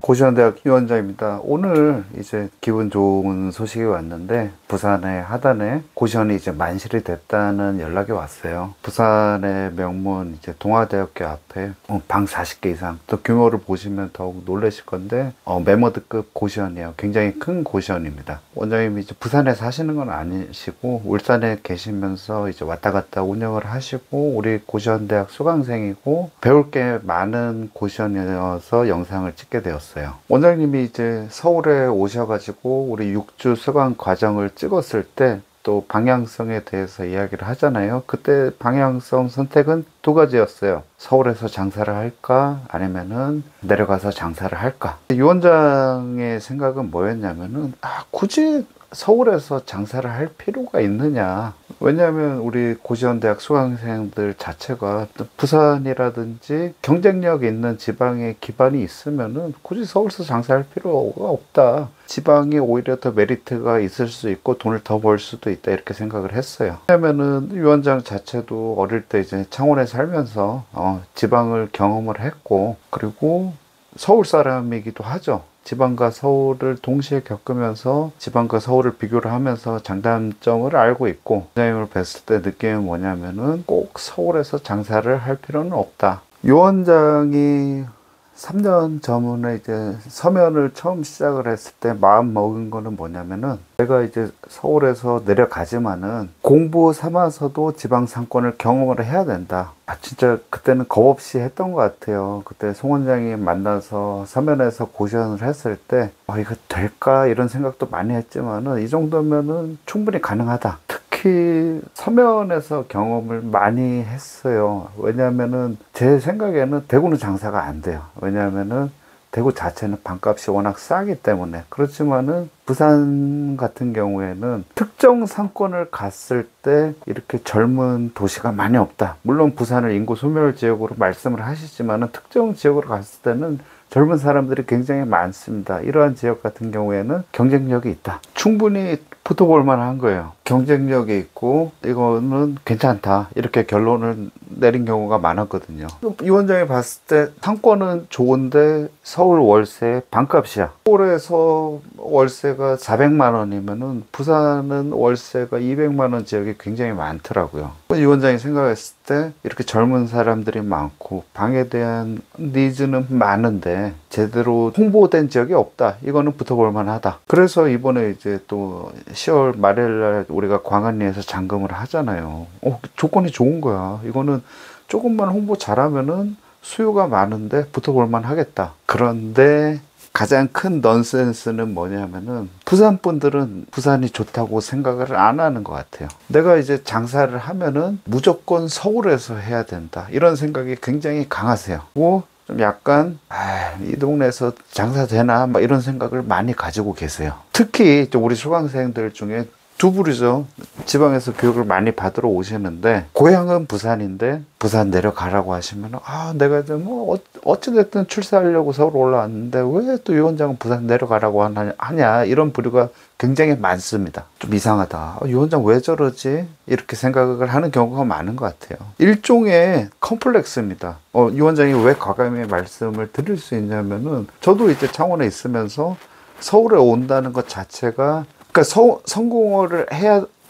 고시원대학 위원장입니다. 오늘 이제 기분 좋은 소식이 왔는데 부산의 하단에 고시원이 이제 만실이 됐다는 연락이 왔어요. 부산의 명문 이제 동아대학교 앞에 방 40개 이상, 또 규모를 보시면 더욱 놀라실 건데 메모드급 고시원이에요. 굉장히 큰 고시원입니다. 원장님이 이제 부산에 사시는 건 아니시고 울산에 계시면서 이제 왔다 갔다 운영을 하시고 우리 고시원대학 수강생이고 배울 게 많은 고시원이어서 영상을 찍게 되었어요. 원장님이 이제 서울에 오셔가지고 우리 6주 수강 과정을 찍었을 때 또 방향성에 대해서 이야기를 하잖아요. 그때 방향성 선택은 두 가지였어요. 서울에서 장사를 할까 아니면은 내려가서 장사를 할까. 이 원장의 생각은 뭐였냐면은 굳이 서울에서 장사를 할 필요가 있느냐. 왜냐하면 우리 고시원대학 수강생들 자체가 부산이라든지 경쟁력 있는 지방에 기반이 있으면은 굳이 서울에서 장사할 필요가 없다. 지방이 오히려 더 메리트가 있을 수 있고 돈을 더 벌 수도 있다, 이렇게 생각을 했어요. 왜냐면은 위원장 자체도 어릴 때 이제 창원에 살면서 지방을 경험을 했고, 그리고 서울 사람이기도 하죠. 지방과 서울을 동시에 겪으면서 지방과 서울을 비교를 하면서 장단점을 알고 있고, 원장님을 뵀을 때 느낌이 뭐냐면은 꼭 서울에서 장사를 할 필요는 없다. 이 원장이 3년 전에 이제 서면을 처음 시작을 했을 때 마음 먹은 거는 뭐냐면은, 내가 이제 서울에서 내려가지만은 공부 삼아서도 지방 상권을 경험을 해야 된다. 진짜 그때는 겁 없이 했던 것 같아요. 그때 송 원장이 만나서 서면에서 고시원을 했을 때 이거 될까 이런 생각도 많이 했지만은 이 정도면은 충분히 가능하다. 특히 서면에서 경험을 많이 했어요. 왜냐하면은 제 생각에는 대구는 장사가 안 돼요. 왜냐하면은 대구 자체는 방값이 워낙 싸기 때문에. 그렇지만은 부산 같은 경우에는 특정 상권을 갔을 때 이렇게 젊은 도시가 많이 없다. 물론 부산을 인구 소멸 지역으로 말씀을 하시지만은 특정 지역으로 갔을 때는 젊은 사람들이 굉장히 많습니다. 이러한 지역 같은 경우에는 경쟁력이 있다. 충분히 붙어볼 만한 거예요. 경쟁력이 있고 이거는 괜찮다, 이렇게 결론을 내린 경우가 많았거든요. 이 원장이 봤을 때 상권은 좋은데 서울 월세 반값이야. 서울에서 월세가 400만 원이면은 부산은 월세가 200만 원 지역이 굉장히 많더라고요. 이 원장이 생각했을 때 이렇게 젊은 사람들이 많고 방에 대한 니즈는 많은데 제대로 홍보된 지역이 없다. 이거는 붙어볼 만하다. 그래서 이번에 이제 또 10월 말일날 우리가 광안리에서 잔금을 하잖아요. 조건이 좋은 거야. 이거는 조금만 홍보 잘하면은 수요가 많은데 붙어볼만 하겠다. 그런데 가장 큰 넌센스는 뭐냐면은 부산 분들은 부산이 좋다고 생각을 안 하는 것 같아요. 내가 이제 장사를 하면은 무조건 서울에서 해야 된다, 이런 생각이 굉장히 강하세요. 좀 약간 이 동네에서 장사 되나 막 이런 생각을 많이 가지고 계세요. 특히 우리 수강생들 중에 두 부류죠. 지방에서 교육을 많이 받으러 오시는데 고향은 부산인데 부산 내려가라고 하시면 내가 어찌됐든 출세하려고 서울 올라왔는데 왜 또 위원장은 부산 내려가라고 하냐, 이런 부류가 굉장히 많습니다. 좀 이상하다, 위원장 왜 저러지, 이렇게 생각을 하는 경우가 많은 것 같아요. 일종의 컴플렉스입니다. 위원장이 왜 과감히 말씀을 드릴 수 있냐면은, 저도 이제 창원에 있으면서 서울에 온다는 것 자체가, 그러니까 성공을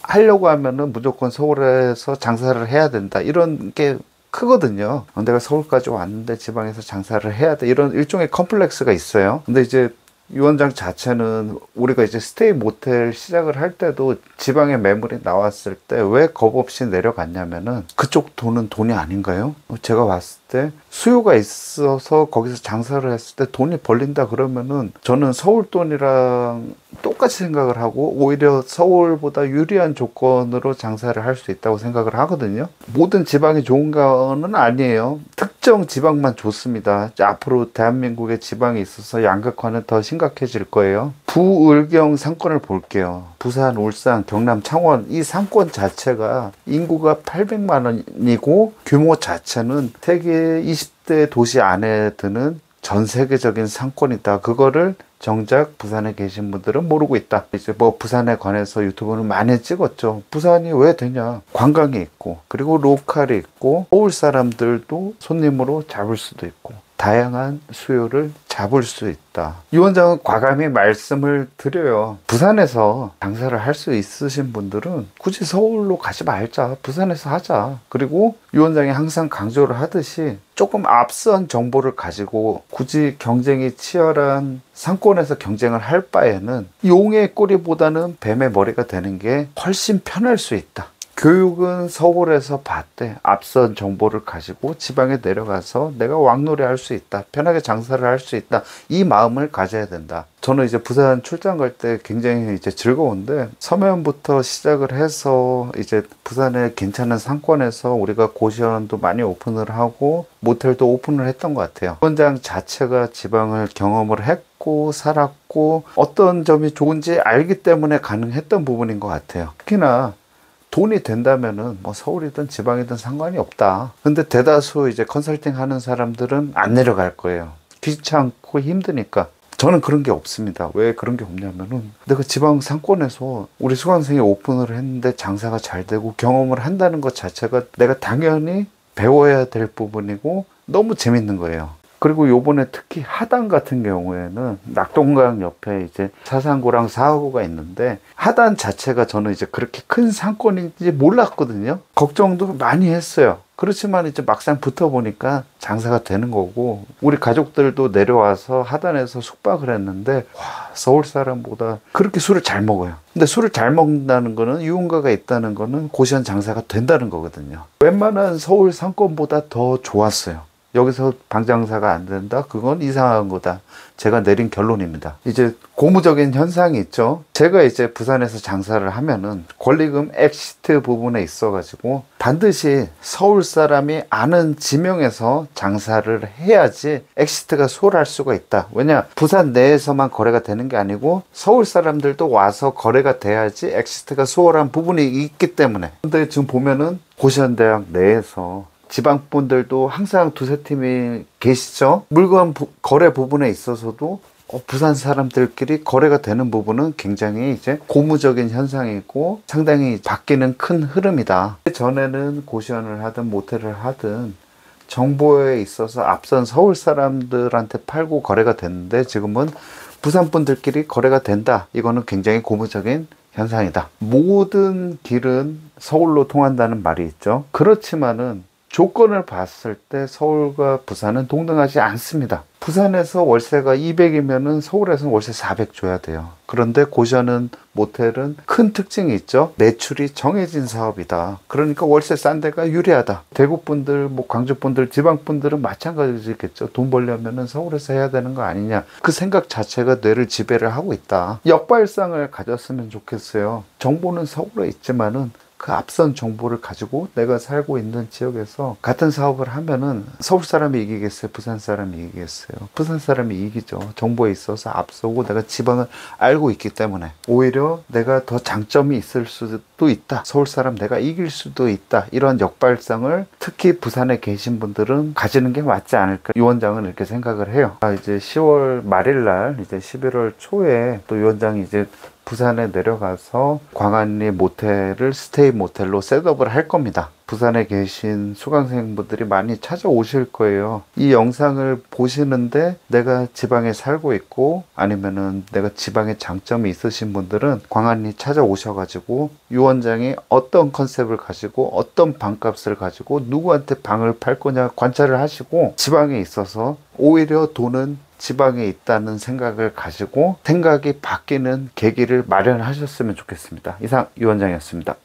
하려고 하면은 무조건 서울에서 장사를 해야 된다, 이런 게 크거든요. 내가 서울까지 왔는데 지방에서 장사를 해야 돼, 이런 일종의 컴플렉스가 있어요. 근데 이제 위원장 자체는 우리가 이제 스테이 모텔 시작을 할 때도 지방에 매물이 나왔을 때 왜 겁 없이 내려갔냐면은 그쪽 돈은 돈이 아닌가요? 제가 봤을 때 수요가 있어서 거기서 장사를 했을 때 돈이 벌린다 그러면은 저는 서울 돈이랑 똑같이 생각을 하고 오히려 서울보다 유리한 조건으로 장사를 할 수 있다고 생각을 하거든요. 모든 지방이 좋은 거는 아니에요. 특정 지방만 좋습니다. 앞으로 대한민국의 지방에 있어서 양극화는 더 심각해질 거예요. 부을경 상권을 볼게요. 부산, 울산, 경남, 창원, 이 상권 자체가 인구가 800만 원이고 규모 자체는 세계 20대 도시 안에 드는 전 세계적인 상권이다. 그거를 정작 부산에 계신 분들은 모르고 있다. 이제 부산에 관해서 유튜브는 많이 찍었죠. 부산이 왜 되냐? 관광이 있고, 그리고 로컬이 있고, 서울 사람들도 손님으로 잡을 수도 있고, 다양한 수요를 잡을 수 있다. 유 원장은 과감히 말씀을 드려요. 부산에서 장사를 할 수 있으신 분들은 굳이 서울로 가지 말자. 부산에서 하자. 그리고 유 원장이 항상 강조를 하듯이 조금 앞선 정보를 가지고 굳이 경쟁이 치열한 상권에서 경쟁을 할 바에는 용의 꼬리보다는 뱀의 머리가 되는 게 훨씬 편할 수 있다. 교육은 서울에서 봤대. 앞선 정보를 가지고 지방에 내려가서 내가 왕노래 할 수 있다. 편하게 장사를 할 수 있다. 이 마음을 가져야 된다. 저는 이제 부산 출장 갈 때 굉장히 이제 즐거운데, 서면부터 시작을 해서 이제 부산의 괜찮은 상권에서 우리가 고시원도 많이 오픈을 하고 모텔도 오픈을 했던 것 같아요. 원장 자체가 지방을 경험을 했고 살았고 어떤 점이 좋은지 알기 때문에 가능했던 부분인 것 같아요. 특히나 돈이 된다면은 뭐 서울이든 지방이든 상관이 없다. 근데 대다수 이제 컨설팅 하는 사람들은 안 내려갈 거예요. 귀찮고 힘드니까. 저는 그런 게 없습니다. 왜 그런 게 없냐면은 내가 지방 상권에서 우리 수강생이 오픈을 했는데 장사가 잘 되고 경험을 한다는 것 자체가 내가 당연히 배워야 될 부분이고 너무 재밌는 거예요. 그리고 요번에 특히 하단 같은 경우에는 낙동강 옆에 이제 사상구랑 사하구가 있는데, 하단 자체가 저는 이제 그렇게 큰 상권인지 몰랐거든요. 걱정도 많이 했어요. 그렇지만 이제 막상 붙어보니까 장사가 되는 거고, 우리 가족들도 내려와서 하단에서 숙박을 했는데, 와, 서울 사람보다 그렇게 술을 잘 먹어요. 근데 술을 잘 먹는다는 거는, 유흥가가 있다는 거는 고시원 장사가 된다는 거거든요. 웬만한 서울 상권보다 더 좋았어요. 여기서 방장사가 안 된다? 그건 이상한 거다. 제가 내린 결론입니다. 이제 고무적인 현상이 있죠. 제가 이제 부산에서 장사를 하면은 권리금 엑시트 부분에 있어가지고 반드시 서울 사람이 아는 지명에서 장사를 해야지 엑시트가 수월할 수가 있다. 왜냐? 부산 내에서만 거래가 되는 게 아니고 서울 사람들도 와서 거래가 돼야지 엑시트가 수월한 부분이 있기 때문에. 근데 지금 보면은 고시원대학 내에서 지방분들도 항상 두세 팀이 계시죠. 물건 거래 부분에 있어서도 부산 사람들끼리 거래가 되는 부분은 굉장히 이제 고무적인 현상이고 상당히 바뀌는 큰 흐름이다. 전에는 고시원을 하든 모텔을 하든 정보에 있어서 앞선 서울 사람들한테 팔고 거래가 됐는데, 지금은 부산 분들끼리 거래가 된다. 이거는 굉장히 고무적인 현상이다. 모든 길은 서울로 통한다는 말이 있죠. 그렇지만은 조건을 봤을 때 서울과 부산은 동등하지 않습니다. 부산에서 월세가 200이면은 서울에서는 월세 400 줘야 돼요. 그런데 고시원은 모텔은 큰 특징이 있죠. 매출이 정해진 사업이다. 그러니까 월세 싼 데가 유리하다. 대구분들, 뭐 광주분들, 지방분들은 마찬가지겠죠. 돈 벌려면은 서울에서 해야 되는 거 아니냐. 그 생각 자체가 뇌를 지배를 하고 있다. 역발상을 가졌으면 좋겠어요. 정보는 서울에 있지만은 그 앞선 정보를 가지고 내가 살고 있는 지역에서 같은 사업을 하면은 서울 사람이 이기겠어요? 부산 사람이 이기겠어요? 부산 사람이 이기죠. 정보에 있어서 앞서고 내가 지방을 알고 있기 때문에 오히려 내가 더 장점이 있을 수도 있다. 서울 사람 내가 이길 수도 있다. 이런 역발상을 특히 부산에 계신 분들은 가지는 게 맞지 않을까. 유 원장은 이렇게 생각을 해요. 이제 10월 말일 날 이제 11월 초에 또 유 원장이 이제 부산에 내려가서 광안리 모텔을 스테이 모텔로 셋업을 할 겁니다. 부산에 계신 수강생분들이 많이 찾아오실 거예요. 이 영상을 보시는데 내가 지방에 살고 있고 아니면은 내가 지방에 장점이 있으신 분들은 광안리 찾아오셔가지고 유 원장이 어떤 컨셉을 가지고 어떤 방값을 가지고 누구한테 방을 팔 거냐 관찰을 하시고, 지방에 있어서 오히려 돈은 지방에 있다는 생각을 가지고 생각이 바뀌는 계기를 마련하셨으면 좋겠습니다. 이상 유 원장이었습니다.